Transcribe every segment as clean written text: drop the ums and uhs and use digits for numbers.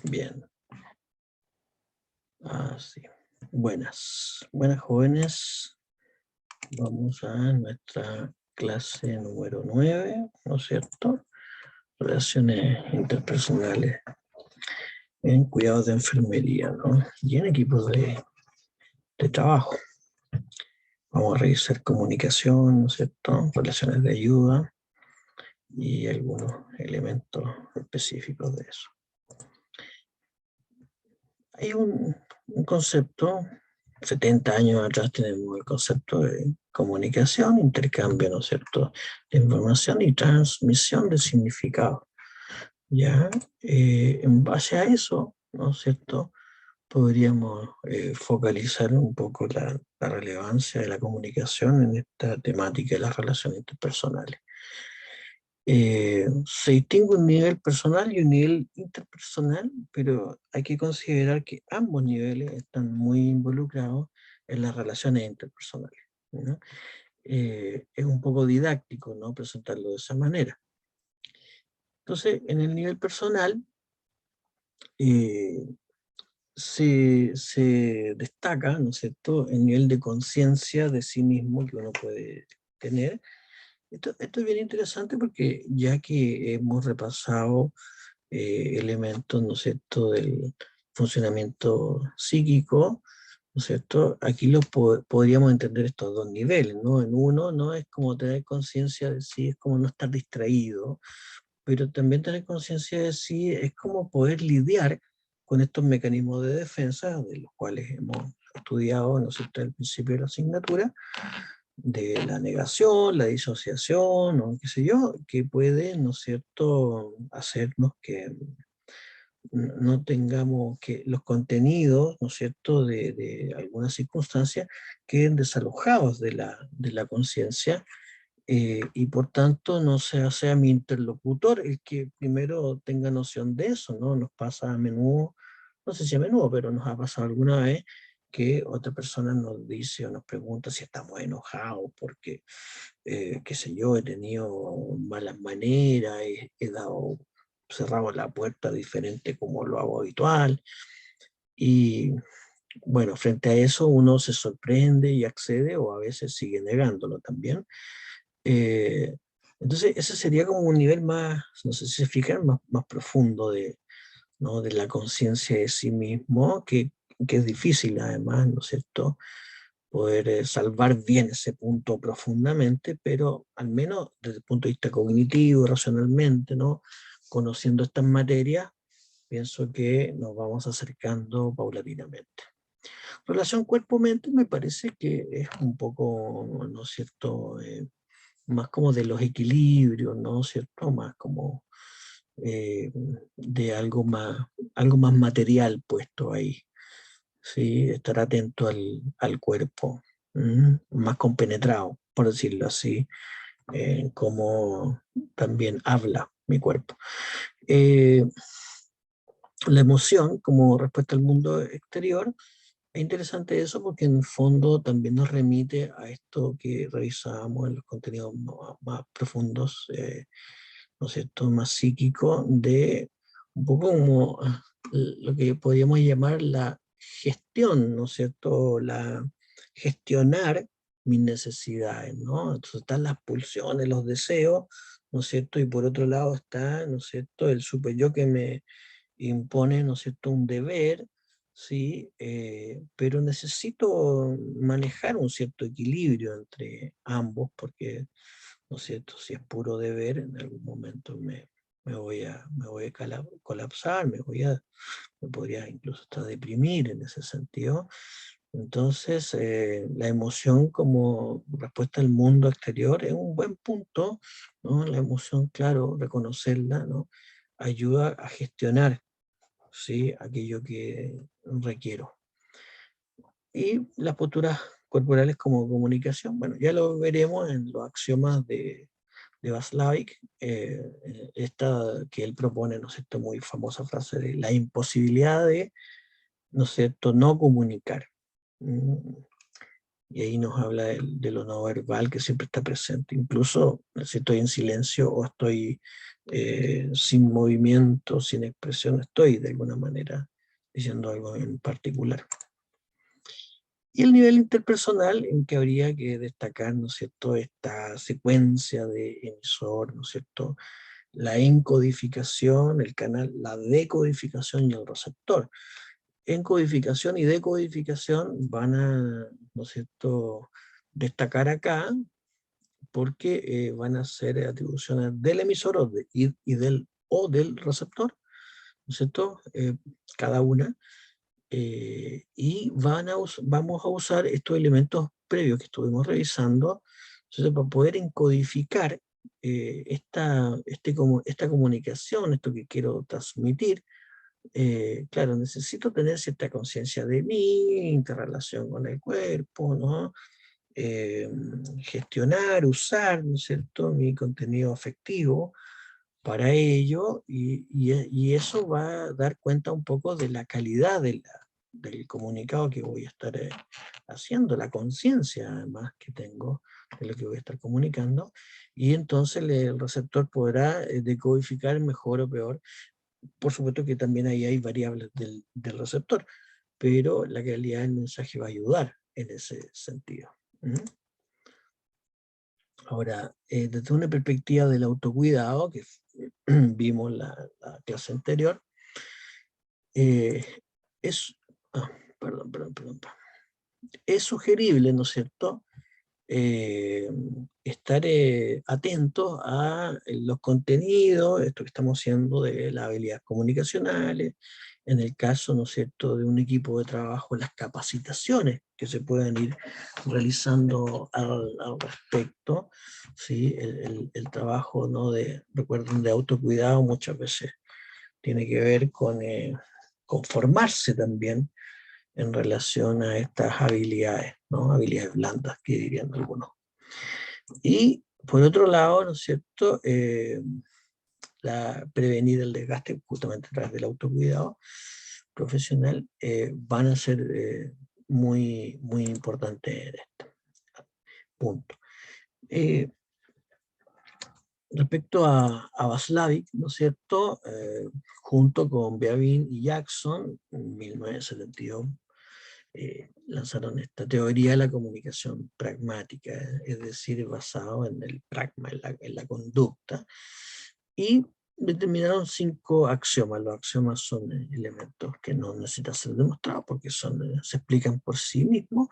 Bien. Sí. Buenas jóvenes. Vamos a nuestra clase número 9, ¿no es cierto? Relaciones interpersonales en cuidados de enfermería, ¿no? Y en equipos de trabajo. Vamos a revisar comunicación, ¿no es cierto? Relaciones de ayuda y algunos elementos específicos de eso. Hay un concepto, 70 años atrás tenemos el concepto de comunicación, intercambio, ¿no es cierto?, de información y transmisión de significado. Ya, en base a eso, ¿no es cierto?, podríamos focalizar un poco la relevancia de la comunicación en esta temática de las relaciones interpersonales. Se distingue un nivel personal y un nivel interpersonal, pero hay que considerar que ambos niveles están muy involucrados en las relaciones interpersonales, ¿no? Es un poco didáctico, ¿no?, presentarlo de esa manera. Entonces, en el nivel personal, se destaca, ¿no es cierto?, el nivel de conciencia de sí mismo que uno puede tener. Esto es bien interesante porque ya que hemos repasado elementos, ¿no es cierto?, del funcionamiento psíquico, ¿no es cierto?, aquí podríamos entender estos dos niveles, ¿no? En uno, no es como tener conciencia de sí, es como no estar distraído, pero también tener conciencia de sí es como poder lidiar con estos mecanismos de defensa, de los cuales hemos estudiado, ¿no es cierto?, al principio de la asignatura, de la negación, la disociación, o qué sé yo, que puede, ¿no es cierto?, hacernos que no tengamos que los contenidos, ¿no es cierto?, de algunas circunstancias queden desalojados de la conciencia, y por tanto no sea mi interlocutor el que primero tenga noción de eso, ¿no? Nos pasa a menudo, no sé si a menudo, pero nos ha pasado alguna vez que otra persona nos dice o nos pregunta si estamos enojados porque, qué sé yo, he tenido malas maneras, cerrado la puerta diferente como lo hago habitual. Y bueno, frente a eso uno se sorprende y accede o a veces sigue negándolo también. Eh, entonces ese sería como un nivel más, no sé si se fijan, más profundo ¿no?, de la conciencia de sí mismo, que es difícil además, ¿no es cierto?, poder salvar bien ese punto profundamente, pero al menos desde el punto de vista cognitivo, racionalmente, ¿no?, conociendo estas materias, pienso que nos vamos acercando paulatinamente. Relación cuerpo-mente me parece que es un poco, ¿no es cierto?, más como de los equilibrios, ¿no es cierto?, más como de algo más material puesto ahí, ¿sí? Estar atento al cuerpo, más compenetrado, por decirlo así, como también habla mi cuerpo. La emoción como respuesta al mundo exterior, es interesante eso porque en el fondo también nos remite a esto que revisábamos en los contenidos más profundos, ¿no es cierto?, más psíquico, de un poco como lo que podríamos llamar la gestión, ¿no es cierto?, gestionar mis necesidades, ¿no? Entonces están las pulsiones, los deseos, ¿no es cierto?, y por otro lado está, ¿no es cierto?, el super yo que me impone, ¿no es cierto?, un deber, ¿sí? Pero necesito manejar un cierto equilibrio entre ambos, porque, ¿no es cierto?, si es puro deber, en algún momento me voy a colapsar, me podría incluso hasta deprimir en ese sentido. Entonces, la emoción como respuesta al mundo exterior es un buen punto, ¿no? La emoción, claro, reconocerla, ¿no?, ayuda a gestionar, ¿sí?, aquello que requiero. Y las posturas corporales como comunicación, bueno, ya lo veremos en los axiomas de Václavic, esta que él propone, ¿no es cierto?, muy famosa frase de la imposibilidad de, ¿no es cierto?, no comunicar. Mm, Y ahí nos habla de lo no verbal que siempre está presente, incluso si estoy en silencio o estoy sin movimiento, sin expresión, estoy de alguna manera diciendo algo en particular. Y el nivel interpersonal, en que habría que destacar, ¿no es cierto?, esta secuencia de emisor, ¿no es cierto?, la encodificación, el canal, la decodificación y el receptor. Encodificación y decodificación van a, ¿no es cierto?, destacar acá, porque van a ser atribuciones del emisor o del receptor, ¿no es cierto?, cada una. Y vamos a usar estos elementos previos que estuvimos revisando, entonces, para poder encodificar esta comunicación, esto que quiero transmitir. Claro, necesito tener cierta conciencia de mi interrelación con el cuerpo, ¿no? Gestionar, usar, ¿no es cierto?, mi contenido afectivo para ello, y eso va a dar cuenta un poco de la calidad del comunicado que voy a estar haciendo, la conciencia además que tengo de lo que voy a estar comunicando, y entonces el receptor podrá decodificar mejor o peor. Por supuesto que también ahí hay variables del receptor, pero la calidad del mensaje va a ayudar en ese sentido. ¿Mm? Ahora, desde una perspectiva del autocuidado, que vimos la clase anterior, eh, es, ah, perdón. Es sugerible, ¿no es cierto?, eh, estar atentos a los contenidos, esto que estamos haciendo de las habilidades comunicacionales, en el caso, ¿no es cierto?, de un equipo de trabajo, las capacitaciones que se puedan ir realizando al respecto, ¿sí? El trabajo, ¿no?, recuerden, de autocuidado muchas veces tiene que ver con formarse también en relación a estas habilidades, ¿no? Habilidades blandas, que dirían algunos. Y por otro lado, ¿no es cierto?, prevenir el desgaste justamente a través del autocuidado profesional van a ser muy, muy importantes en este punto. Respecto a Václavic, ¿no es cierto?, junto con Beavin y Jackson, en 1972, lanzaron esta teoría de la comunicación pragmática, es decir, basado en el pragma, en la conducta, y determinaron 5 axiomas. Los axiomas son elementos que no necesitan ser demostrados porque se explican por sí mismos.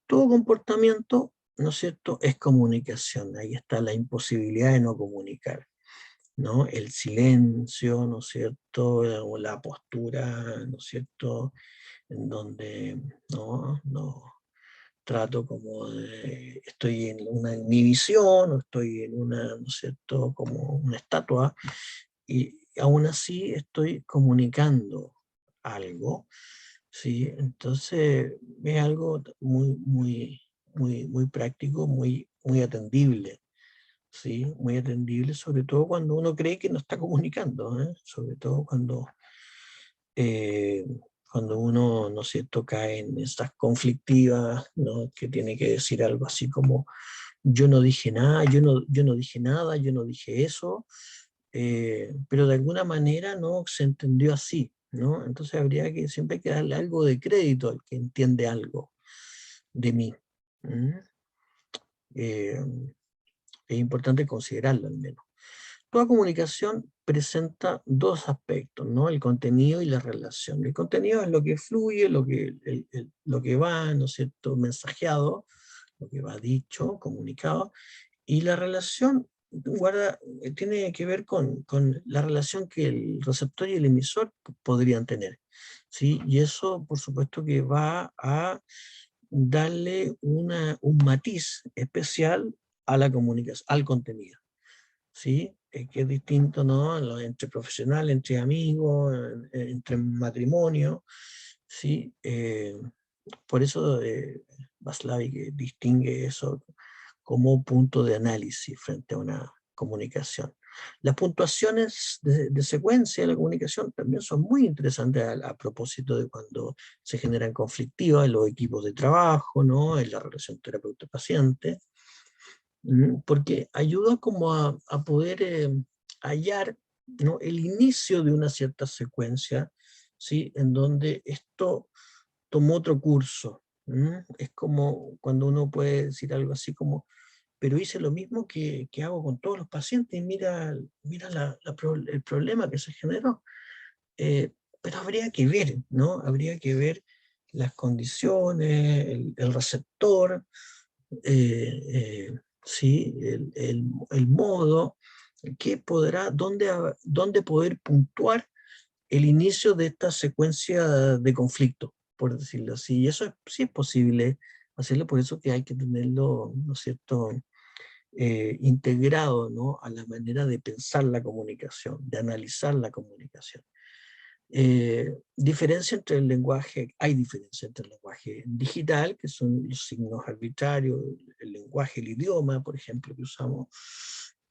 Todo comportamiento, ¿no es cierto?, es comunicación. Ahí está la imposibilidad de no comunicar, ¿no? El silencio, ¿no es cierto?, o la postura, ¿no es cierto?, en donde no trato como de, estoy en una inhibición, o estoy en una, ¿no es cierto?, como una estatua, y aún así estoy comunicando algo, ¿sí? Entonces es algo muy práctico, muy atendible, ¿sí? Muy atendible, sobre todo cuando uno cree que no está comunicando, ¿eh? Sobre todo eh, cuando uno, ¿no es cierto?, cae en estas conflictivas, ¿no?, que tiene que decir algo así como, yo no dije nada, yo no dije nada, yo no dije eso, pero de alguna manera no se entendió así, ¿no? Entonces habría que siempre que darle algo de crédito al que entiende algo de mí. ¿Mm? Eh, es importante considerarlo al menos. Toda comunicación presenta 2 aspectos, ¿no? El contenido y la relación. El contenido es lo que fluye, lo que va, ¿no es cierto?, mensajeado, lo que va dicho, comunicado, y la relación tiene que ver con la relación que el receptor y el emisor podrían tener, ¿sí? Y eso, por supuesto, que va a darle un matiz especial a la comunicación, al contenido, ¿sí? Que es distinto, ¿no?, entre profesional, entre amigos, entre matrimonio, ¿sí? Por eso Václavic distingue eso como punto de análisis frente a una comunicación. Las puntuaciones de secuencia de la comunicación también son muy interesantes a propósito de cuando se generan conflictivas en los equipos de trabajo, ¿no?, en la relación terapeuta-paciente, porque ayuda como a poder hallar, ¿no?, el inicio de una cierta secuencia, ¿sí?, en donde esto tomó otro curso. Es como cuando uno puede decir algo así como, pero hice lo mismo que hago con todos los pacientes, y mira el problema que se generó. Pero habría que ver, ¿no? Habría que ver las condiciones, el receptor, ¿sí? El modo, dónde poder puntuar el inicio de esta secuencia de conflicto, por decirlo así. Y eso sí es posible hacerlo, por eso que hay que tenerlo, ¿no es cierto?, integrado, ¿no?, a la manera de pensar la comunicación, de analizar la comunicación. Diferencia entre el lenguaje, hay diferencia entre el lenguaje digital, que son los signos arbitrarios, el lenguaje, el idioma, por ejemplo, que usamos,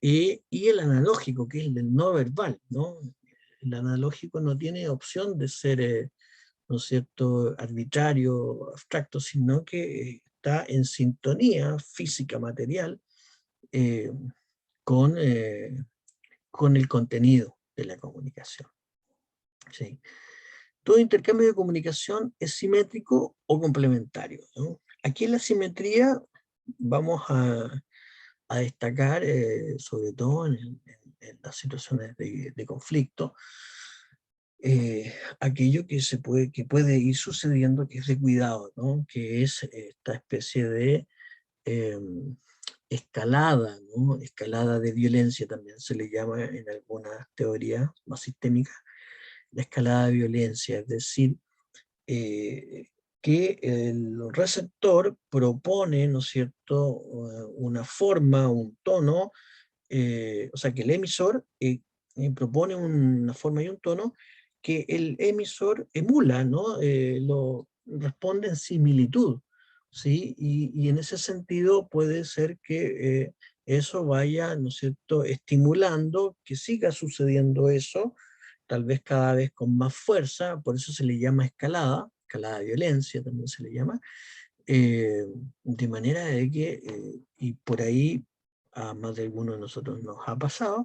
y el analógico, que es el del no verbal, ¿no? El analógico no tiene opción de ser, ¿no es cierto?, arbitrario, abstracto, sino que está en sintonía física, material, eh, con, con el contenido de la comunicación. ¿Sí? Todo intercambio de comunicación es simétrico o complementario, ¿no? Aquí en la simetría vamos a destacar, sobre todo en las situaciones de conflicto, aquello que puede ir sucediendo, que es de cuidado, ¿no?, que es esta especie de eh, escalada, ¿no?, escalada de violencia también se le llama en algunas teorías más sistémicas, la escalada de violencia, es decir, eh, que el receptor propone, ¿no es cierto?, una forma, un tono, o sea, que el emisor propone una forma y un tono que el emisor emula, ¿no? Lo responde en similitud, ¿sí? Y en ese sentido puede ser que eso vaya, ¿no es cierto?, estimulando que siga sucediendo eso, tal vez cada vez con más fuerza, por eso se le llama escalada, escalada de violencia también se le llama, de manera de que, y por ahí a más de alguno de nosotros nos ha pasado,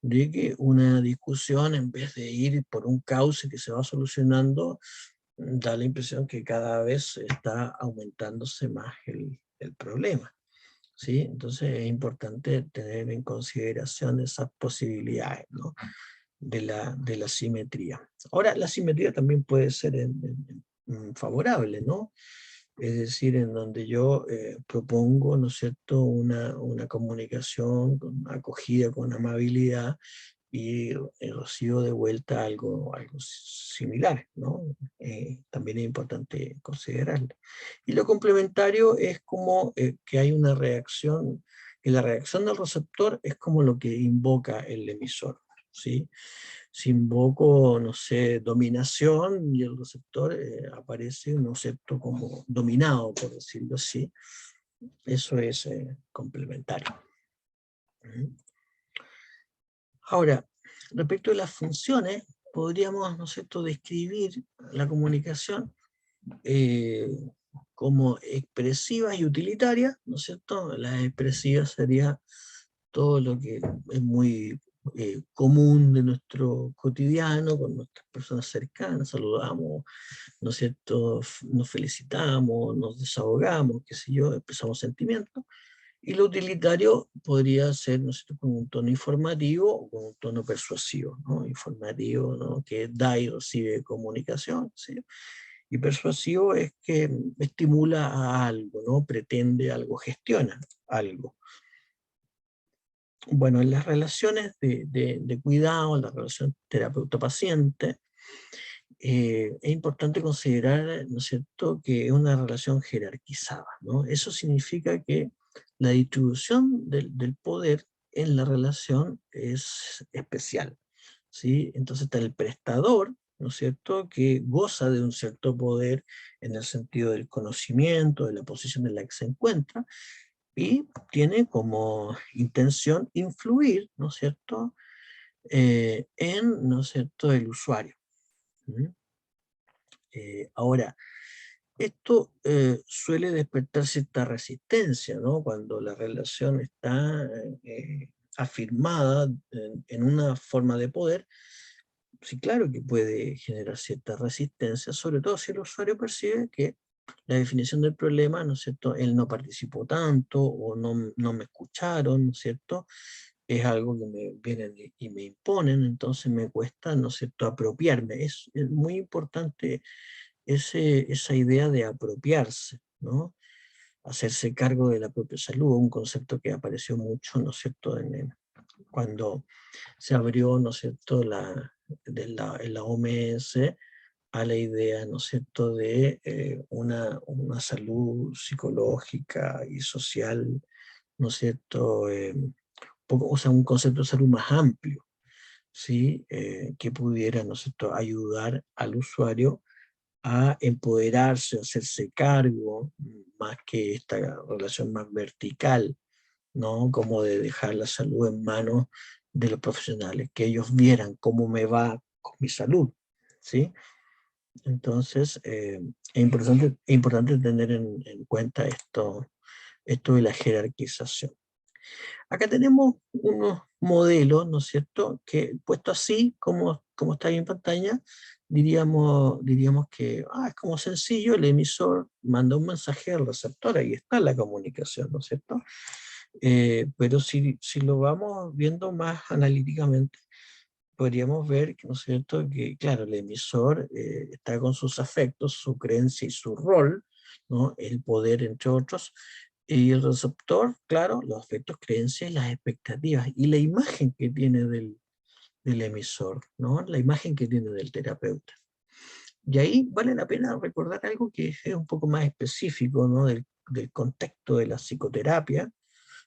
de que una discusión, en vez de ir por un cauce que se va solucionando, da la impresión que cada vez está aumentándose más el problema, ¿sí? Entonces es importante tener en consideración esas posibilidades, ¿no?, de la simetría. Ahora, la simetría también puede ser favorable, ¿no? Es decir, en donde yo propongo, ¿no es cierto?, una comunicación con acogida, con amabilidad, y recibo de vuelta algo similar, ¿no? También es importante considerarlo. Y lo complementario es como que hay una reacción, y la reacción del receptor es como lo que invoca el emisor, ¿sí? Si invoco, no sé, dominación, y el receptor aparece, ¿no es cierto?, como dominado, por decirlo así, eso es complementario. Ahora, respecto a las funciones, podríamos, ¿no es cierto?, describir la comunicación eh, como expresivas y utilitarias, ¿no es cierto? Las expresivas sería todo lo que es muy común de nuestro cotidiano, con nuestras personas cercanas, saludamos, ¿no es cierto?, nos felicitamos, nos desahogamos, qué sé yo, expresamos sentimientos. Y lo utilitario podría ser, ¿no es cierto?, con un tono informativo o con un tono persuasivo, ¿no? Informativo, ¿no?, que da y recibe comunicación, ¿sí? Y persuasivo es que estimula a algo, ¿no?, pretende algo, gestiona algo. Bueno, en las relaciones de cuidado, en la relación terapeuta-paciente, es importante considerar, ¿no es cierto?, que es una relación jerarquizada, ¿no? Eso significa que la distribución del poder en la relación es especial, ¿sí? Entonces está el prestador, ¿no es cierto?, que goza de un cierto poder en el sentido del conocimiento, de la posición en la que se encuentra, y tiene como intención influir, ¿no es cierto?, en, ¿no es cierto?, el usuario. ¿Mm? Ahora, esto suele despertar cierta resistencia, ¿no?, cuando la relación está afirmada en una forma de poder, sí, claro que puede generar cierta resistencia, sobre todo si el usuario percibe que la definición del problema, ¿no es cierto?, él no participó tanto o no me escucharon, ¿no es cierto?, es algo que me vienen y me imponen, entonces me cuesta, ¿no es cierto?, apropiarme. Es muy importante esa idea de apropiarse, ¿no? Hacerse cargo de la propia salud, un concepto que apareció mucho, ¿no es cierto?, cuando se abrió, ¿no es cierto?, en la OMS a la idea, ¿no es cierto?, de una salud psicológica y social, ¿no es cierto?, o sea, un concepto de salud más amplio, ¿sí? Que pudiera, ¿no es cierto?, ayudar al usuario a empoderarse, a hacerse cargo, más que esta relación más vertical, ¿no? Como de dejar la salud en manos de los profesionales, que ellos vieran cómo me va con mi salud, ¿sí? Entonces, es importante tener en cuenta esto de la jerarquización. Acá tenemos unos modelos, ¿no es cierto?, que puesto así, como está ahí en pantalla, diríamos que es como sencillo, el emisor manda un mensaje al receptor, ahí está la comunicación, ¿no es cierto? Pero si lo vamos viendo más analíticamente, podríamos ver, ¿no es cierto?, que claro, el emisor está con sus afectos, su creencia y su rol, ¿no?, el poder, entre otros, y el receptor, claro, los afectos, creencias y las expectativas, y la imagen que tiene del emisor, ¿no?, la imagen que tiene del terapeuta. Y ahí vale la pena recordar algo que es un poco más específico, ¿no?, del contexto de la psicoterapia,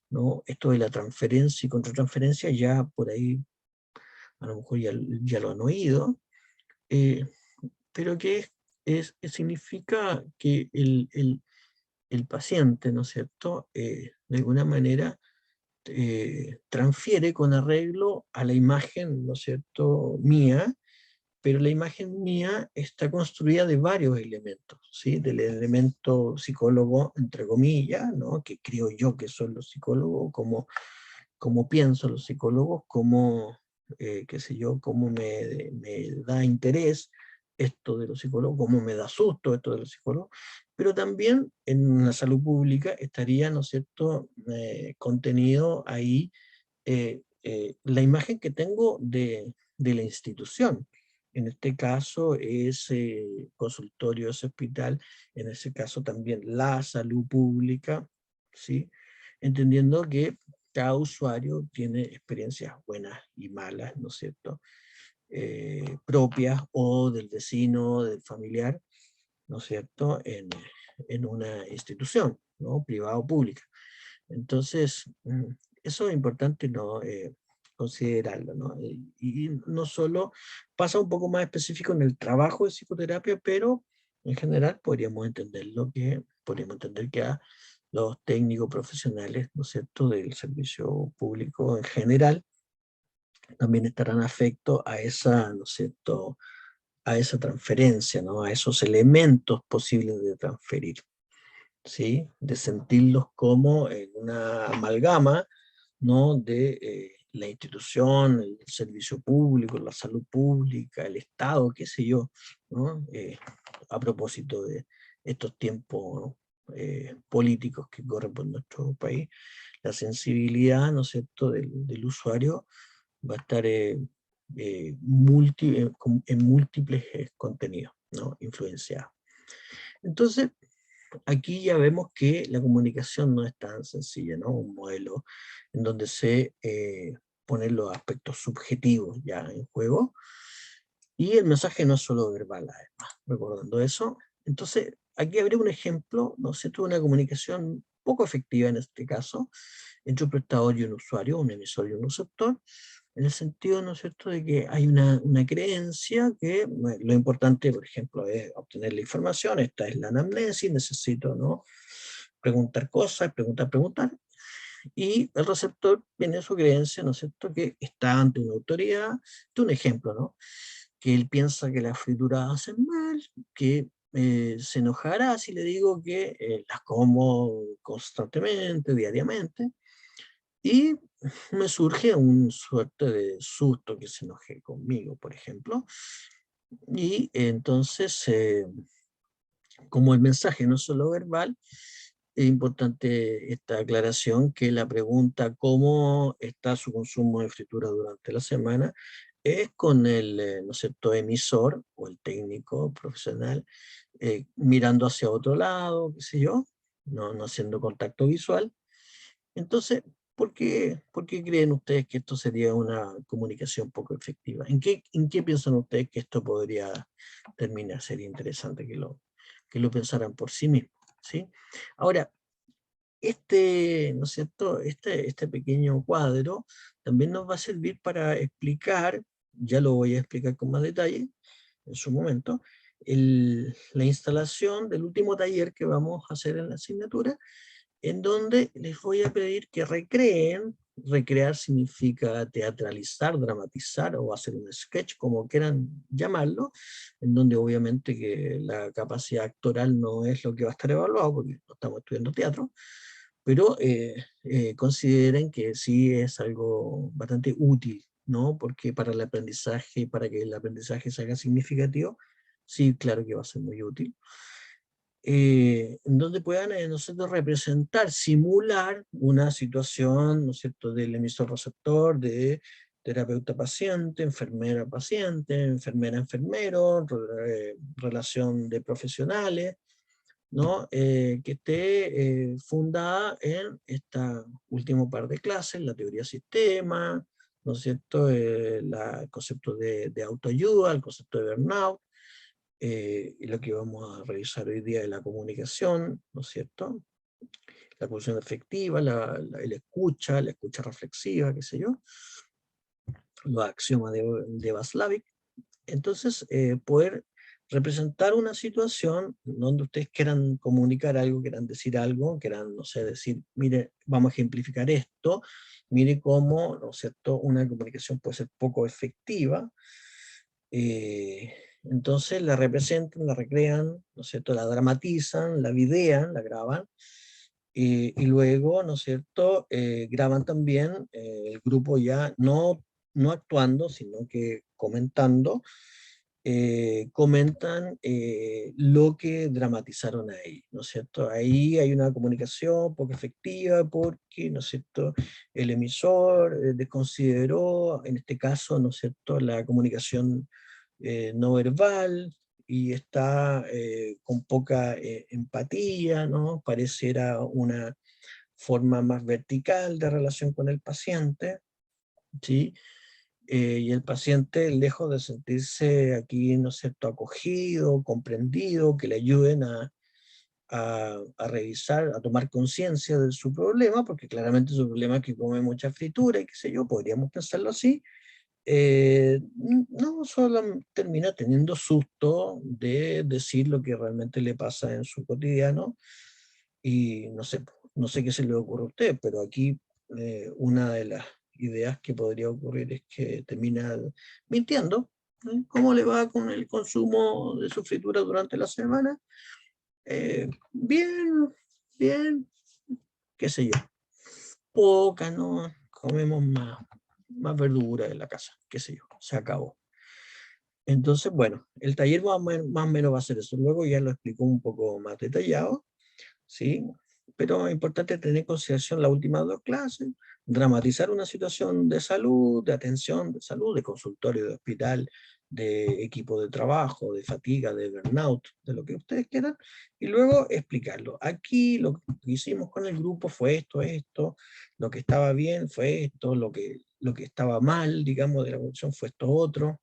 ¿no? Esto de la transferencia y contratransferencia, ya por ahí a lo mejor ya lo han oído, eh, pero que significa que el paciente, ¿no es cierto?, de alguna manera transfiere con arreglo a la imagen, ¿no es cierto?, mía, pero la imagen mía está construida de varios elementos, ¿sí? Del elemento psicólogo, entre comillas, ¿no?, que creo yo que son los psicólogos, como pienso los psicólogos, qué sé yo, cómo me da interés esto de los psicólogos, cómo me da susto esto de los psicólogos, pero también en la salud pública estaría, ¿no es cierto?, contenido ahí la imagen que tengo de la institución. En este caso, ese consultorio, ese hospital, en ese caso también la salud pública, ¿sí? Entendiendo que cada usuario tiene experiencias buenas y malas, ¿no es cierto?, propias o del vecino, del familiar, ¿no es cierto?, en una institución, ¿no?, privada o pública. Entonces, eso es importante, ¿no?, considerarlo, ¿no? Y no solo pasa un poco más específico en el trabajo de psicoterapia, pero en general podríamos entender que a los técnicos profesionales, ¿no es cierto?, del servicio público en general, también estarán afectos a esa, ¿no es cierto?, a esa transferencia, ¿no?, a esos elementos posibles de transferir, ¿sí? De sentirlos como en una amalgama, ¿no?, de la institución, el servicio público, la salud pública, el Estado, qué sé yo, ¿no? A propósito de estos tiempos, ¿no?, políticos que corren por nuestro país, la sensibilidad, ¿no es cierto?, del usuario va a estar en múltiples contenidos, ¿no?, influenciados. Entonces, aquí ya vemos que la comunicación no es tan sencilla, ¿no? Un modelo en donde se ponen los aspectos subjetivos ya en juego, y el mensaje no es solo verbal, además, recordando eso. Entonces, aquí habría un ejemplo, ¿no es cierto?, de una comunicación poco efectiva en este caso, entre un prestador y un usuario, un emisor y un receptor, en el sentido, ¿no es cierto?, de que hay una creencia que bueno, lo importante, por ejemplo, es obtener la información, esta es la anamnesis, necesito, ¿no?, preguntar cosas, preguntar, y el receptor tiene su creencia, ¿no es cierto?, que está ante una autoridad, de un ejemplo, ¿no?, que él piensa que las frituras hacen mal, que se enojará si le digo que las como constantemente, diariamente, Y me surge un suerte de susto que se enoje conmigo, por ejemplo, y entonces, como el mensaje no es solo verbal, es importante esta aclaración que la pregunta cómo está su consumo de fritura durante la semana es con el, ¿no es cierto?, emisor o el técnico profesional mirando hacia otro lado, qué sé yo, no haciendo contacto visual. Entonces, por qué creen ustedes que esto sería una comunicación poco efectiva? En qué piensan ustedes que esto podría terminar? Sería interesante que lo pensaran por sí mismos, ¿sí? Ahora, ¿no es cierto? Este pequeño cuadro también nos va a servir para explicar, ya lo voy a explicar con más detalle en su momento, la instalación del último taller que vamos a hacer en la asignatura, en donde les voy a pedir que recreen. Recrear significa teatralizar, dramatizar o hacer un sketch, como quieran llamarlo, en donde obviamente que la capacidad actoral no es lo que va a estar evaluado, porque no estamos estudiando teatro, pero consideren que sí es algo bastante útil, ¿no? Porque para el aprendizaje, para que el aprendizaje se haga significativo, sí, claro que va a ser muy útil. En donde puedan nosotros representar, simular una situación, ¿no es cierto?, del emisor receptor, de terapeuta-paciente, enfermera-paciente, enfermera-enfermero, relación de profesionales, ¿no? Que esté fundada en esta último par de clases, la teoría sistema, ¿no es cierto?, el concepto de autoayuda, el concepto de burnout, y lo que vamos a revisar hoy día es la comunicación, ¿no es cierto? La comunicación efectiva, la escucha reflexiva, qué sé yo, los axiomas de Václavic. Entonces, poder representar una situación donde ustedes quieran comunicar algo, quieran decir algo, quieran, no sé, decir, mire, vamos a ejemplificar esto, mire cómo, ¿no es cierto?, una comunicación puede ser poco efectiva. Entonces la representan, la recrean, ¿no es cierto?, la dramatizan, la videan, la graban, y luego, ¿no es cierto?, graban también el grupo ya no actuando, sino que comentando, comentan lo que dramatizaron ahí, ¿no es cierto? Ahí hay una comunicación poco efectiva porque, ¿no es cierto?, el emisor desconsideró, en este caso, ¿no es cierto?, la comunicación no verbal, y está con poca empatía, ¿no? Pareciera una forma más vertical de relación con el paciente, ¿sí? Y el paciente, lejos de sentirse aquí, ¿no es cierto?, acogido, comprendido, que le ayuden a revisar, a tomar conciencia de su problema, porque claramente su problema es que come mucha fritura y qué sé yo, podríamos pensarlo así, no solo termina teniendo susto de decir lo que realmente le pasa en su cotidiano, y no sé qué se le ocurre a usted, pero aquí una de las ideas que podría ocurrir es que termina mintiendo. ¿Cómo le va con el consumo de su fritura durante la semana? Bien, bien, qué sé yo. Poca, ¿no? Comemos más verdura en la casa, qué sé yo, se acabó. Entonces, bueno, el taller más o menos va a ser eso. Luego ya lo explicó un poco más detallado, ¿sí? Pero es importante tener en consideración las últimas dos clases, dramatizar una situación de salud, de atención de salud, de consultorio, de hospital, de equipo de trabajo, de fatiga, de burnout, de lo que ustedes quieran, y luego explicarlo. Aquí lo que hicimos con el grupo fue esto, lo que estaba bien fue esto, lo que estaba mal, digamos, de la evolución fue esto otro,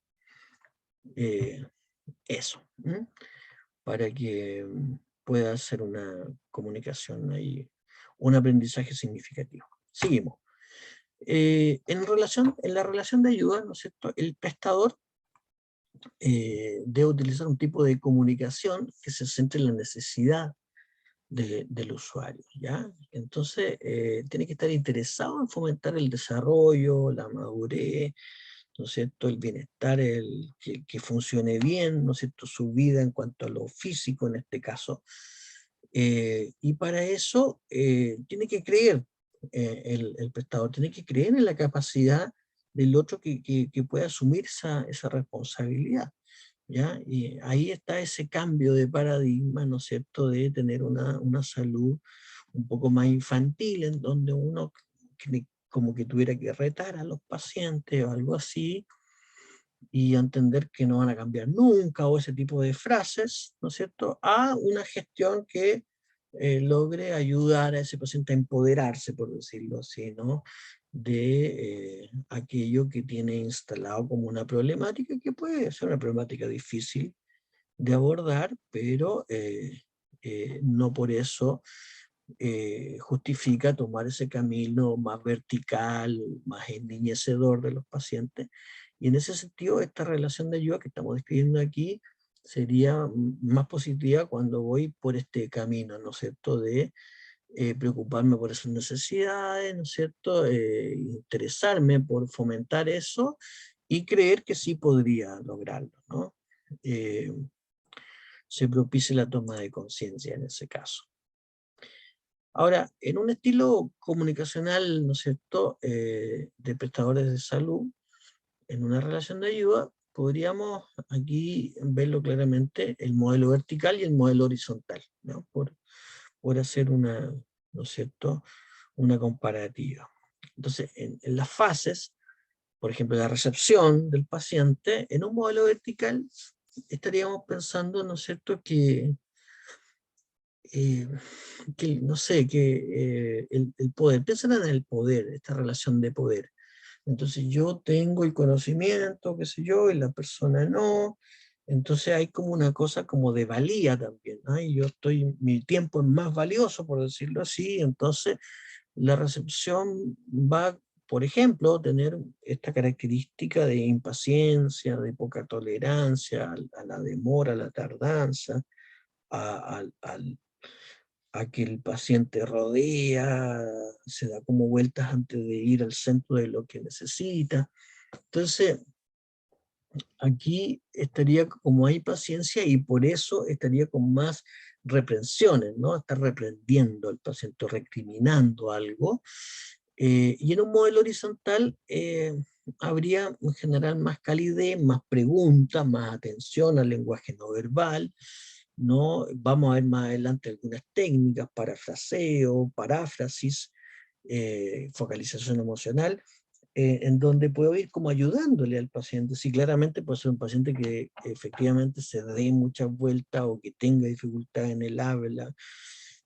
eh, eso, ¿m? Para que pueda hacer una comunicación ahí, un aprendizaje significativo. Seguimos. En la relación de ayuda, ¿no es cierto?, el prestador debe utilizar un tipo de comunicación que se centre en la necesidad del usuario, ¿ya? Entonces, tiene que estar interesado en fomentar el desarrollo, la madurez, ¿no es cierto?, el bienestar, que funcione bien, ¿no es cierto?, su vida en cuanto a lo físico en este caso. Y para eso tiene que creer. el prestador tiene que creer en la capacidad del otro que pueda asumir esa responsabilidad, ¿ya? Y ahí está ese cambio de paradigma, ¿no es cierto?, de tener una salud un poco más infantil, en donde uno como que tuviera que retar a los pacientes o algo así, y entender que no van a cambiar nunca, o ese tipo de frases, ¿no es cierto?, a una gestión que logre ayudar a ese paciente a empoderarse, por decirlo así, ¿no?, de aquello que tiene instalado como una problemática, que puede ser una problemática difícil de abordar, pero no por eso justifica tomar ese camino más vertical, más enniñecedor de los pacientes. Y en ese sentido, esta relación de ayuda que estamos describiendo aquí sería más positiva cuando voy por este camino, ¿no es cierto?, de preocuparme por esas necesidades, ¿no es cierto?, interesarme por fomentar eso y creer que sí podría lograrlo, ¿no? Eh, Se propicie la toma de conciencia en ese caso. Ahora, en un estilo comunicacional, ¿no es cierto?, de prestadores de salud, en una relación de ayuda, podríamos aquí verlo claramente, el modelo vertical y el modelo horizontal, ¿no?, por hacer una, ¿no es cierto?, una comparativa. Entonces, en las fases, por ejemplo, la recepción del paciente, en un modelo vertical estaríamos pensando, ¿no es cierto?, eh, no sé, el poder, piensen en el poder, esta relación de poder. Entonces yo tengo el conocimiento, qué sé yo, y la persona no. Entonces hay como una cosa como de valía también, ¿no? Y yo mi tiempo es más valioso, por decirlo así. Entonces la recepción va, por ejemplo, tener esta característica de impaciencia, de poca tolerancia a la demora, a la tardanza, a que el paciente rodea, se da como vueltas antes de ir al centro de lo que necesita. Entonces, aquí estaría como hay paciencia y por eso estaría con más reprensiones, ¿no? Estar reprendiendo al paciente, recriminando algo. Y en un modelo horizontal habría en general más calidez, más preguntas, más atención al lenguaje no verbal, ¿no? Vamos a ver más adelante algunas técnicas, parafraseo, paráfrasis, focalización emocional, en donde puedo ir como ayudándole al paciente. Sí, claramente puede ser un paciente que efectivamente se dé muchas vueltas o que tenga dificultad en el habla,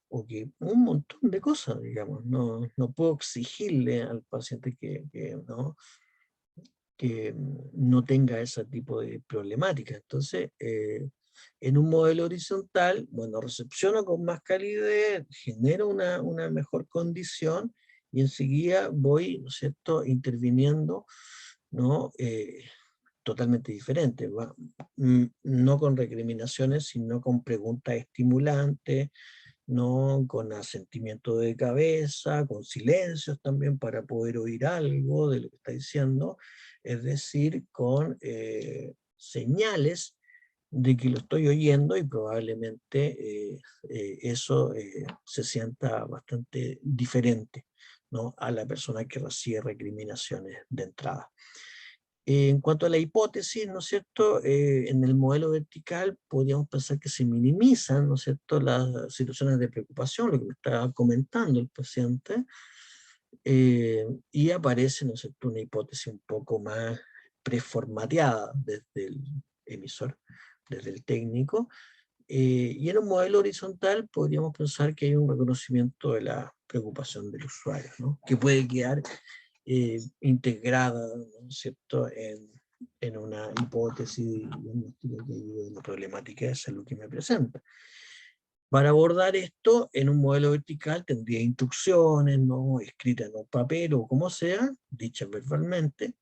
o que un montón de cosas, digamos. No puedo exigirle al paciente que no tenga ese tipo de problemática. Entonces, en un modelo horizontal, bueno, recepciono con más calidez, genero una mejor condición y enseguida voy, ¿no es cierto?, interviniendo, ¿no? Totalmente diferente, no con recriminaciones, sino con preguntas estimulantes, no con asentimiento de cabeza, con silencios también para poder oír algo de lo que está diciendo, es decir, con señales de que lo estoy oyendo y probablemente eso se sienta bastante diferente, ¿no?, a la persona que recibe recriminaciones de entrada. En cuanto a la hipótesis, ¿no es cierto?, en el modelo vertical podríamos pensar que se minimizan, ¿no es cierto?, las situaciones de preocupación, lo que me estaba comentando el paciente, y aparece, ¿no es cierto?, una hipótesis un poco más preformateada desde el emisor, desde el técnico, y en un modelo horizontal podríamos pensar que hay un reconocimiento de la preocupación del usuario, ¿no?, que puede quedar integrada, ¿no es cierto?, en una hipótesis diagnóstica que ayude a la problemática de salud que me presenta. Para abordar esto en un modelo vertical tendría instrucciones, ¿no?, escritas en un papel o como sea, dichas verbalmente.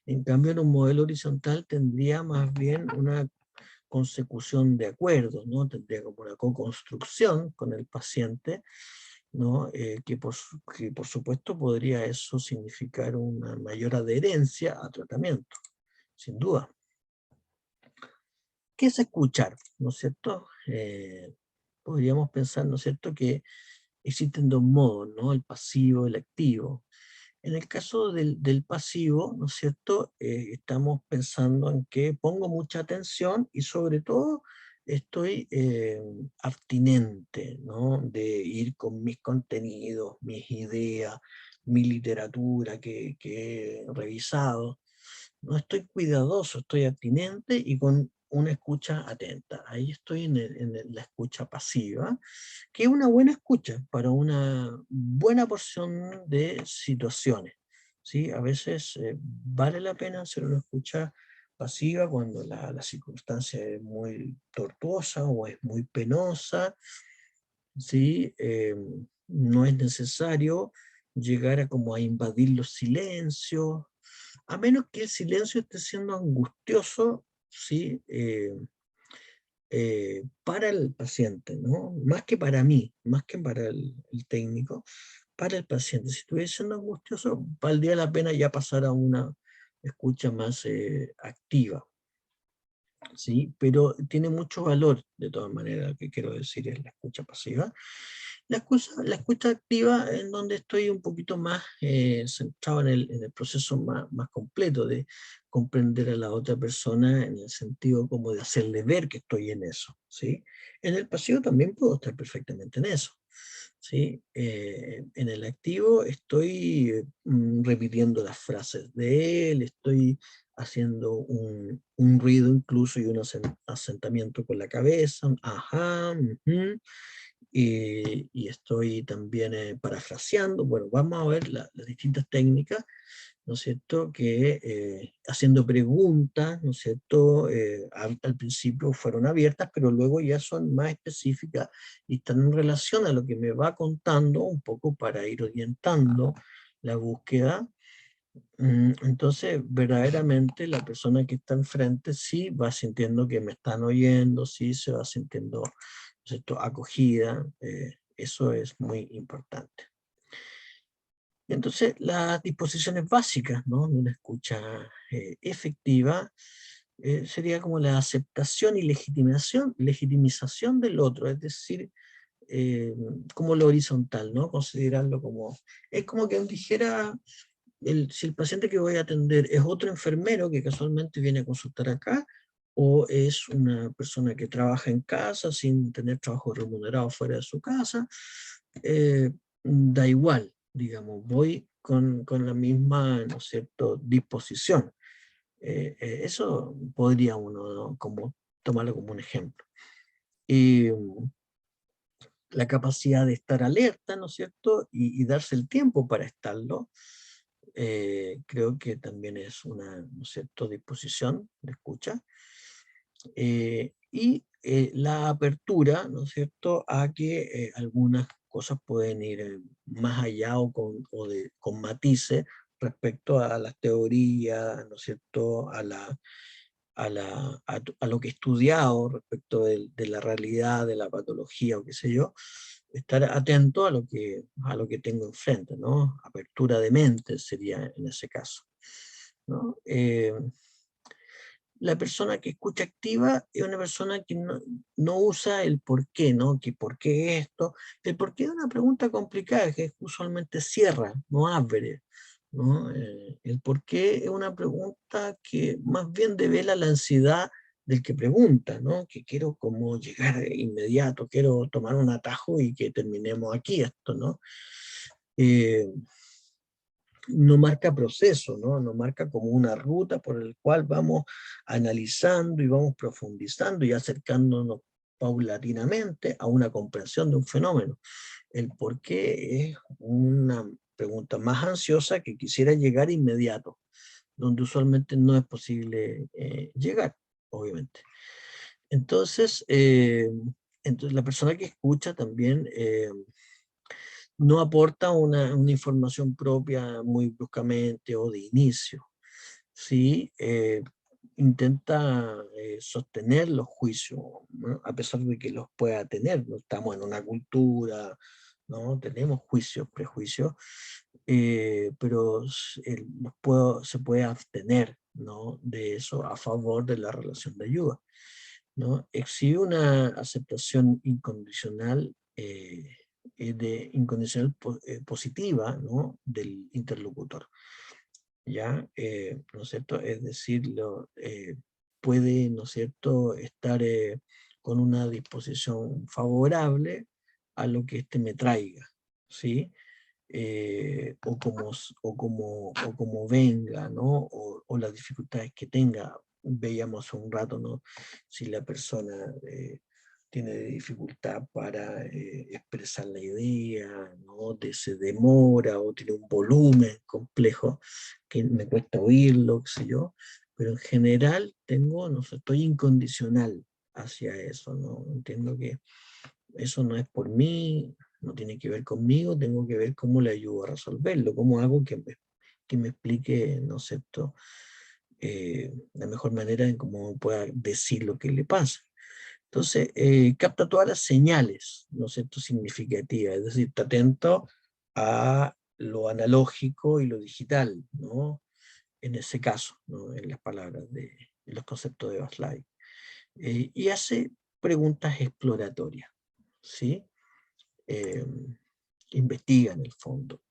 En cambio, en un modelo horizontal tendría más bien una consecución de acuerdos, ¿no? Tendría como una co-construcción con el paciente, ¿no? Que por supuesto podría eso significar una mayor adherencia a tratamiento, sin duda. ¿Qué es escuchar? ¿No es cierto? Podríamos pensar, ¿no es cierto?, que existen dos modos, ¿no? El pasivo y el activo. En el caso del pasivo, ¿no es cierto? Estamos pensando en que pongo mucha atención y sobre todo estoy abstinente, ¿no? De ir con mis contenidos, mis ideas, mi literatura que he revisado. No estoy cuidadoso, estoy abstinente y con una escucha atenta. Ahí estoy la escucha pasiva, que es una buena escucha para una buena porción de situaciones. ¿Sí? A veces vale la pena hacer una escucha pasiva cuando la circunstancia es muy tortuosa o es muy penosa. ¿Sí? No es necesario llegar a como a invadir los silencios, a menos que el silencio esté siendo angustioso, ¿sí? Para el paciente, ¿no? Más que para mí, más que para el técnico, para el paciente. Si estuviese siendo angustioso, valdría la pena ya pasar a una escucha más activa, ¿sí? Pero tiene mucho valor, de todas maneras, lo que quiero decir es la escucha pasiva. La escucha activa en donde estoy un poquito más centrado en el proceso más completo de comprender a la otra persona en el sentido como de hacerle ver que estoy en eso, ¿sí? En el pasivo también puedo estar perfectamente en eso, ¿sí? En el activo estoy repitiendo las frases de él, estoy haciendo un ruido incluso y un asentamiento con la cabeza, un ajá, y estoy también parafraseando. Bueno, vamos a ver las distintas técnicas, ¿no es cierto? Que haciendo preguntas, ¿no es cierto? Al principio fueron abiertas, pero luego ya son más específicas y están en relación a lo que me va contando un poco para ir orientando la búsqueda. Entonces, verdaderamente la persona que está enfrente sí va sintiendo que me están oyendo, sí se va sintiendo, ¿no es cierto?, acogida. Eso es muy importante. Entonces, las disposiciones básicas, ¿no?, de una escucha efectiva sería como la aceptación y legitimización del otro, es decir, eh, como lo horizontal, ¿no? Considerarlo como, es como que dijera, si el paciente que voy a atender es otro enfermero que casualmente viene a consultar acá, o es una persona que trabaja en casa sin tener trabajo remunerado fuera de su casa, da igual, digamos, voy con la misma, ¿no es cierto?, disposición. Eso podría uno, ¿no?, como tomarlo como un ejemplo. Y la capacidad de estar alerta, ¿no es cierto?, y darse el tiempo para estarlo, creo que también es una, ¿no es cierto?, disposición de escucha. Y la apertura, ¿no es cierto?, a que algunas cosas pueden ir más allá con matices respecto a las teorías, ¿no es cierto?, a lo que he estudiado respecto de la realidad, de la patología o qué sé yo, estar atento a lo que tengo enfrente, ¿no? Apertura de mente sería en ese caso, ¿no? La persona que escucha activa es una persona que no usa el por qué, ¿no? Que por qué esto. El por qué es una pregunta complicada que usualmente cierra, no abre, ¿no? El por qué es una pregunta que más bien devela la ansiedad del que pregunta, ¿no? Que quiero como llegar inmediato, quiero tomar un atajo y que terminemos aquí esto, ¿no? Eh, no marca proceso, ¿no? No marca como una ruta por el cual vamos analizando y vamos profundizando y acercándonos paulatinamente a una comprensión de un fenómeno. El por qué es una pregunta más ansiosa que quisiera llegar inmediato, donde usualmente no es posible llegar, obviamente. Entonces, la persona que escucha también no aporta una información propia muy bruscamente o de inicio, ¿sí? Intenta sostener los juicios, ¿no?, a pesar de que los pueda tener. No estamos en una cultura, ¿no? Tenemos juicios, prejuicios, pero se puede abstener, ¿no?, de eso a favor de la relación de ayuda, ¿no? Exhibe una aceptación incondicional de incondicional positiva, ¿no?, del interlocutor. ¿Ya? ¿No es cierto? Es decir, puede, ¿no es cierto?, estar con una disposición favorable a lo que éste me traiga, ¿sí? O como venga, ¿no? O las dificultades que tenga. Veíamos hace un rato, ¿no?, si la persona tiene dificultad para expresar la idea, ¿no?, se demora o tiene un volumen complejo que me cuesta oírlo, qué sé yo, pero en general no sé, estoy incondicional hacia eso, ¿no? Entiendo que eso no es por mí, no tiene que ver conmigo, tengo que ver cómo le ayudo a resolverlo, cómo hago que me explique, ¿no es cierto?, la mejor manera en cómo pueda decir lo que le pasa. Entonces, capta todas las señales, ¿no es cierto?, significativas, es decir, está atento a lo analógico y lo digital, ¿no?, en ese caso, ¿no?, en las palabras en los conceptos de Baslay. Y hace preguntas exploratorias, ¿sí? Eh, Investiga en el fondo.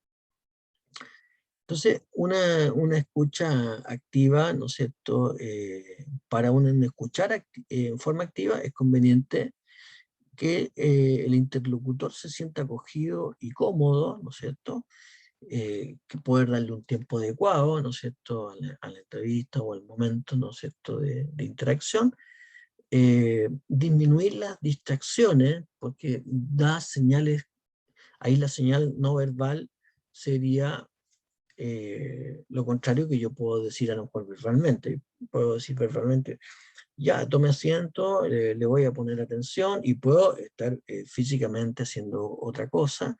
Entonces, una escucha activa, ¿no es cierto? Para escuchar en forma activa es conveniente que el interlocutor se sienta acogido y cómodo, ¿no es cierto? Que poder darle un tiempo adecuado, ¿no es cierto?, a la entrevista o al momento, ¿no es cierto?, de interacción. Disminuir las distracciones, porque da señales, ahí la señal no verbal sería lo contrario que yo puedo decir a lo mejor verbalmente. Puedo decir verbalmente, ya, tome asiento, le voy a poner atención, y puedo estar físicamente haciendo otra cosa.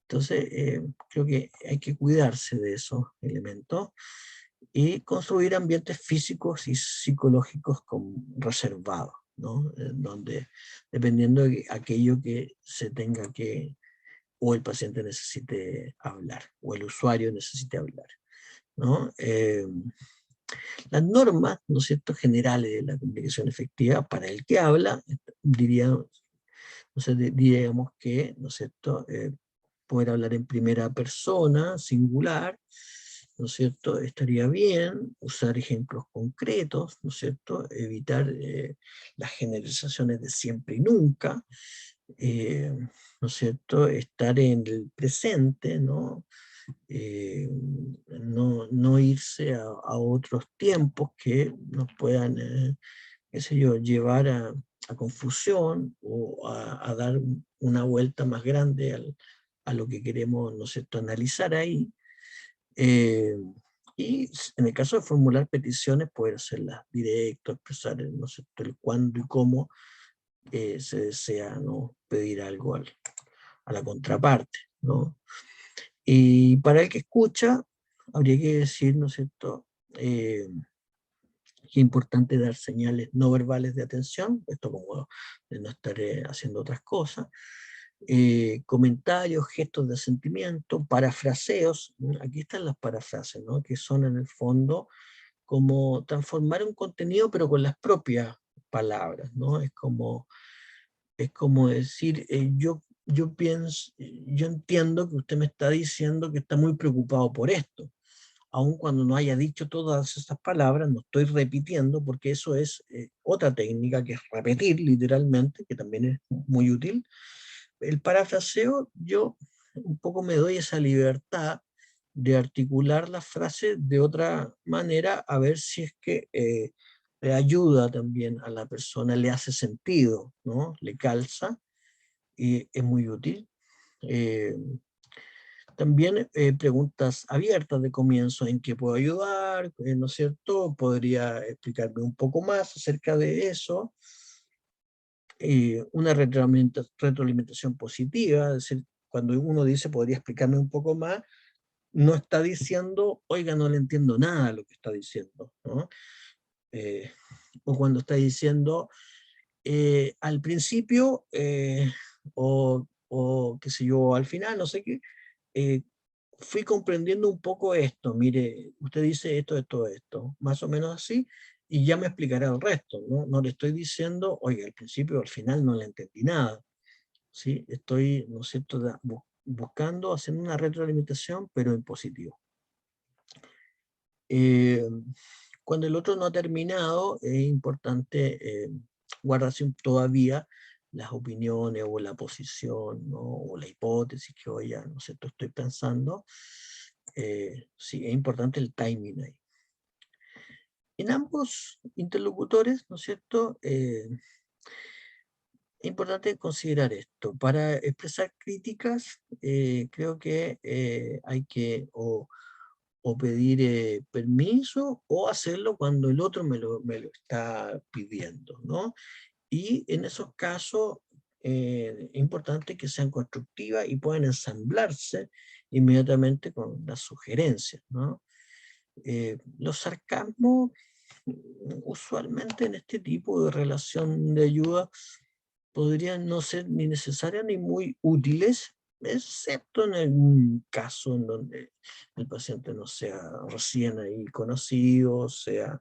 Entonces, creo que hay que cuidarse de esos elementos y construir ambientes físicos y psicológicos reservados, ¿no? Donde, dependiendo de aquello que se tenga que, o el paciente necesite hablar, o el usuario necesite hablar, ¿no? Las normas, ¿no es cierto?, generales de la comunicación efectiva para el que habla, diríamos que, ¿no es cierto?, poder hablar en primera persona, singular, ¿no es cierto?, estaría bien, usar ejemplos concretos, ¿no es cierto?, evitar las generalizaciones de siempre y nunca, ¿no es cierto?, estar en el presente, ¿no? No irse a otros tiempos que nos puedan, qué sé yo, llevar a confusión o a dar una vuelta más grande a lo que queremos, ¿no es cierto?, analizar ahí. Eh, y en el caso de formular peticiones, poder hacerlas directo, expresar, ¿no es cierto?, el cuándo y cómo se desea, ¿no?, pedir algo a la contraparte, ¿no? Y para el que escucha, habría que decir, ¿no es cierto?, que es importante dar señales no verbales de atención, esto como de no estar haciendo otras cosas, comentarios, gestos de sentimiento, parafraseos, ¿no? Aquí están las parafrases, ¿no?, que son en el fondo como transformar un contenido pero con las propias palabras, ¿no? Es como decir, yo entiendo que usted me está diciendo que está muy preocupado por esto, aun cuando no haya dicho todas esas palabras, no estoy repitiendo, porque eso es otra técnica, que es repetir literalmente, que también es muy útil. El parafraseo, yo un poco me doy esa libertad de articular la frase de otra manera, a ver si es que le ayuda también a la persona, le hace sentido, ¿no?, le calza, y es muy útil. Eh, También preguntas abiertas de comienzo: ¿en qué puedo ayudar? ¿No es cierto? ¿Podría explicarme un poco más acerca de eso? Una retroalimentación positiva, es decir, cuando uno dice podría explicarme un poco más, no está diciendo, oiga, no le entiendo nada a lo que está diciendo, ¿no? Eh, o cuando está diciendo, al principio, o qué sé yo, al final, no sé qué, eh, fui comprendiendo un poco esto, mire, usted dice esto, más o menos así, y ya me explicará el resto, ¿no? No le estoy diciendo, oye, al principio o al final no le entendí nada, ¿sí? Estoy, ¿no es cierto?, buscando, haciendo una retroalimentación, pero en positivo. Cuando el otro no ha terminado, es importante guardarse todavía las opiniones o la posición, ¿no? O la hipótesis que hoy ya, ¿no es cierto?, estoy pensando. Sí, es importante el timing ahí. En ambos interlocutores, ¿no es cierto?, es importante considerar esto. Para expresar críticas, creo que hay que o pedir permiso o hacerlo cuando el otro me lo está pidiendo, ¿no? Y en esos casos es importante que sean constructivas y puedan ensamblarse inmediatamente con las sugerencias, ¿no? Los sarcasmos, usualmente en este tipo de relación de ayuda, podrían no ser ni necesarias ni muy útiles, excepto en algún caso en donde el paciente no sea recién ahí conocido, sea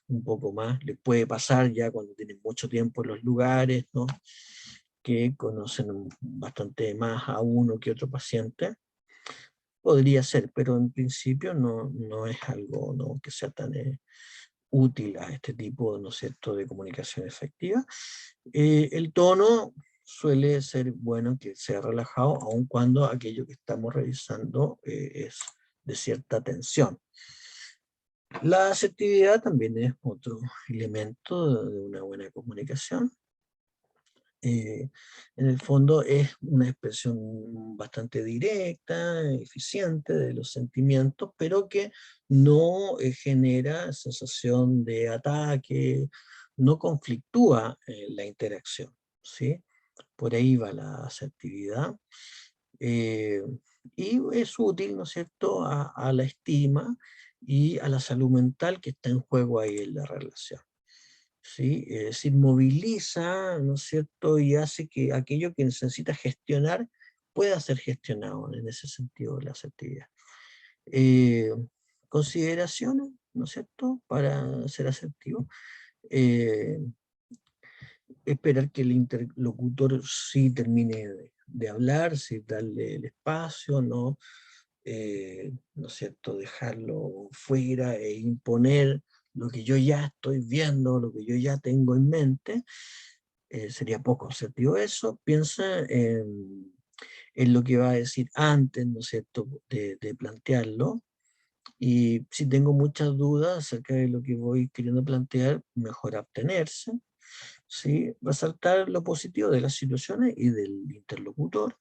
un poco más, le puede pasar ya cuando tienen mucho tiempo en los lugares, ¿no? Que conocen bastante más a uno que otro paciente. Podría ser, pero en principio no es algo, ¿no?, que sea tan útil a este tipo, ¿no es cierto?, de comunicación efectiva. El tono suele ser bueno que sea relajado, aun cuando aquello que estamos revisando es de cierta tensión. La asertividad también es otro elemento de una buena comunicación. En el fondo es una expresión bastante directa, eficiente de los sentimientos, pero que no genera sensación de ataque, no conflictúa la interacción, ¿sí? Por ahí va la asertividad. eh, y es útil, ¿no es cierto?, a la estima y a la salud mental que está en juego ahí en la relación. ¿Sí? Se moviliza, ¿no es cierto?, y hace que aquello que necesita gestionar pueda ser gestionado en ese sentido de la asertividad. Eh, Consideraciones, ¿no es cierto?, para ser asertivo. Eh, Esperar que el interlocutor sí termine de hablar, sí darle el espacio, ¿no? ¿No es cierto?, dejarlo fuera e imponer lo que yo ya estoy viendo, lo que yo ya tengo en mente. Sería poco asertivo eso. Piensa en lo que va a decir antes, ¿no es cierto?, de plantearlo. Y si tengo muchas dudas acerca de lo que voy queriendo plantear, mejor abstenerse, ¿sí? Resaltar lo positivo de las situaciones y del interlocutor,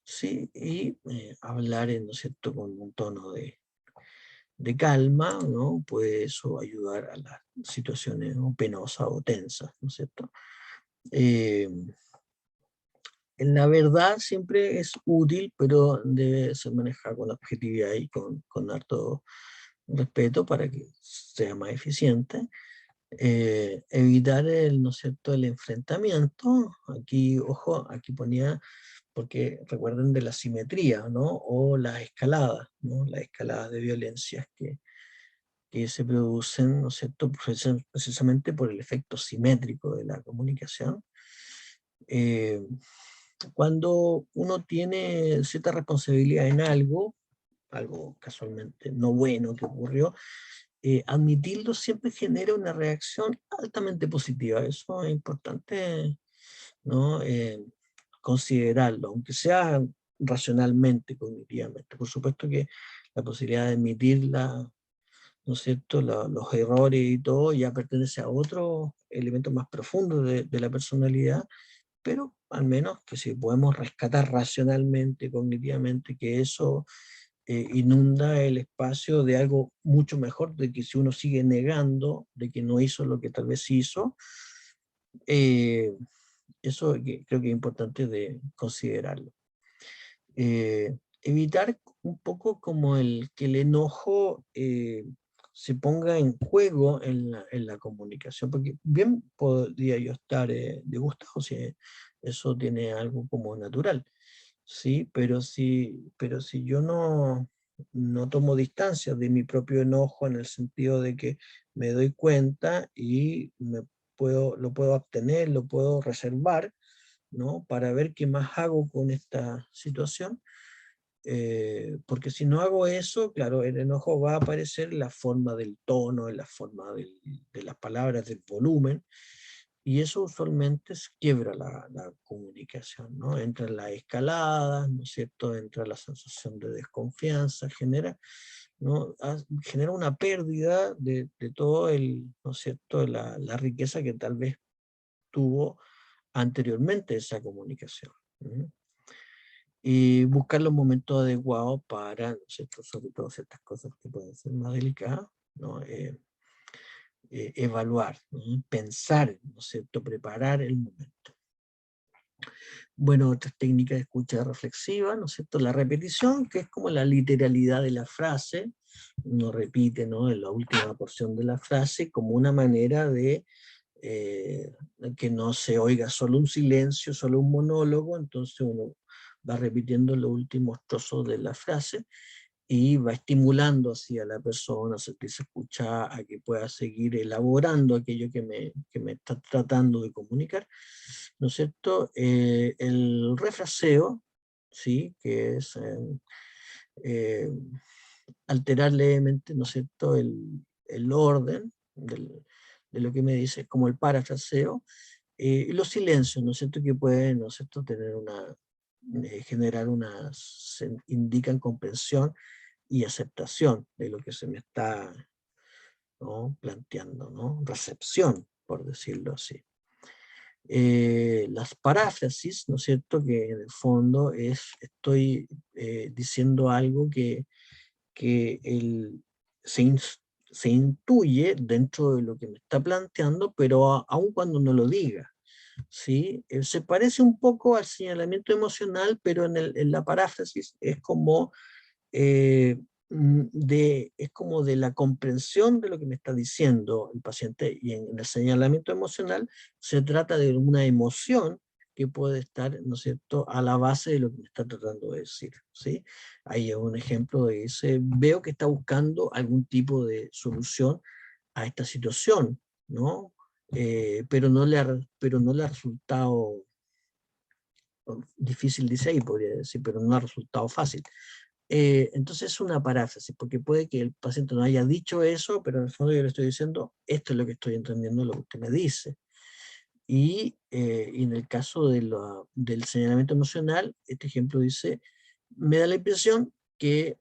¿sí? Y hablar, ¿no es cierto?, con un tono de calma, ¿no? Puede eso ayudar a las situaciones, ¿no?, penosas o tensas, ¿no es cierto? Eh, en la verdad siempre es útil, pero debe ser manejada con objetividad y con harto respeto para que sea más eficiente. Evitar el, ¿no es cierto?, el enfrentamiento. Aquí, ojo, aquí ponía, porque recuerden de la simetría, ¿no? O las escaladas, ¿no? Las escaladas de violencias que se producen, ¿no es cierto?, precisamente por el efecto simétrico de la comunicación. Eh, Cuando uno tiene cierta responsabilidad en algo casualmente no bueno que ocurrió, admitirlo siempre genera una reacción altamente positiva. Eso es importante, ¿no? Considerarlo, aunque sea racionalmente, cognitivamente. Por supuesto que la posibilidad de admitirla, ¿no es cierto?, los errores y todo ya pertenece a otros elementos más profundos de la personalidad, pero al menos que si podemos rescatar racionalmente, cognitivamente, que eso inunda el espacio de algo mucho mejor, de que si uno sigue negando de que no hizo lo que tal vez hizo, eh, eso creo que es importante de considerarlo. Evitar un poco como que el enojo se ponga en juego en la comunicación, porque bien podría yo estar disgustado si eso tiene algo como natural, ¿sí? Pero si yo no tomo distancia de mi propio enojo en el sentido de que me doy cuenta y lo puedo obtener, lo puedo reservar, ¿no? Para ver qué más hago con esta situación. Porque si no hago eso, claro, el enojo va a aparecer en la forma del tono, en la forma de las palabras, del volumen, y eso usualmente quiebra la comunicación, ¿no? Entra en la escalada, ¿no es cierto? Entra la sensación de desconfianza, genera, ¿no? Genera una pérdida de todo ¿no es cierto? La riqueza que tal vez tuvo anteriormente esa comunicación. ¿No? Y buscar los momentos adecuados para, ¿no es cierto? Sobre todo ciertas cosas que pueden ser más delicadas, ¿no? Evaluar, ¿no? Pensar, ¿no es cierto? Preparar el momento. Bueno, otras técnicas de escucha reflexiva, ¿no es cierto? La repetición, que es como la literalidad de la frase, uno repite, ¿no? En la última porción de la frase como una manera de que no se oiga solo un silencio, solo un monólogo, entonces uno va repitiendo los últimos trozos de la frase y va estimulando así a la persona a sentirse escuchada, a que pueda seguir elaborando aquello que me está tratando de comunicar, ¿no es cierto? El refraseo, ¿sí? Que es eh, alterar levemente, ¿no es cierto?, el orden de lo que me dice, como el parafraseo, y los silencios, ¿no es cierto?, que pueden, ¿no es cierto?, tener generar indican comprensión y aceptación de lo que se me está, ¿no?, planteando, ¿no? Recepción, por decirlo así. Las paráfrasis, ¿no es cierto?, que en el fondo estoy diciendo algo que se intuye dentro de lo que me está planteando, pero aun cuando no lo diga. ¿Sí? Se parece un poco al señalamiento emocional, pero en la paráfrasis es como eh, es como de la comprensión de lo que me está diciendo el paciente, y en el señalamiento emocional se trata de una emoción que puede estar, ¿no es cierto?, a la base de lo que me está tratando de decir, ¿sí? Ahí es un ejemplo de ese, veo que está buscando algún tipo de solución a esta situación, ¿no? Pero no le ha resultado difícil, dice ahí, podría decir, pero no ha resultado fácil. Entonces es una paráfrasis, porque puede que el paciente no haya dicho eso, pero en el fondo yo le estoy diciendo, esto es lo que estoy entendiendo, lo que usted me dice. Y en el caso del señalamiento emocional, este ejemplo dice, me da la impresión que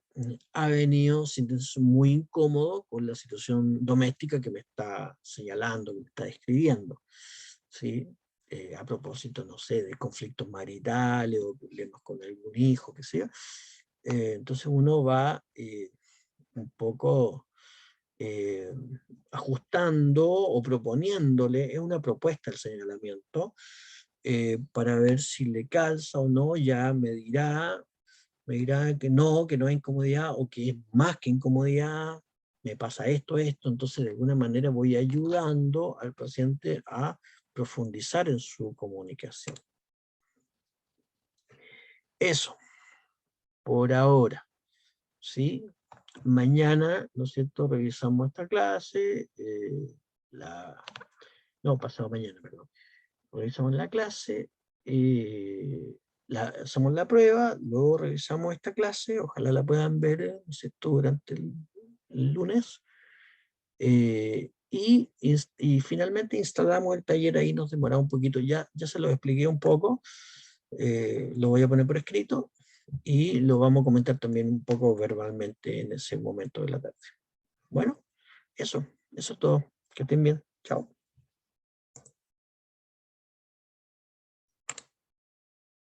ha venido sintiéndose muy incómodo con la situación doméstica que me está señalando, que me está describiendo, ¿sí? A propósito, no sé, de conflictos maritales o problemas con algún hijo, que sea. Entonces uno va un poco eh, ajustando o proponiéndole, es una propuesta el señalamiento, para ver si le calza o no, ya me dirá que no es incomodidad o que es más que incomodidad, me pasa esto, entonces de alguna manera voy ayudando al paciente a profundizar en su comunicación. Eso, por ahora, ¿sí? Mañana, ¿no es cierto?, revisamos esta clase, no, pasado mañana, perdón. Revisamos la clase, hacemos la prueba, luego revisamos esta clase, ojalá la puedan ver, ¿no es cierto?, durante el lunes, y finalmente instalamos el taller, ahí nos demoramos un poquito, ya se lo expliqué un poco, lo voy a poner por escrito, y lo vamos a comentar también un poco verbalmente en ese momento de la tarde. Bueno, eso es todo. Que estén bien. Chao.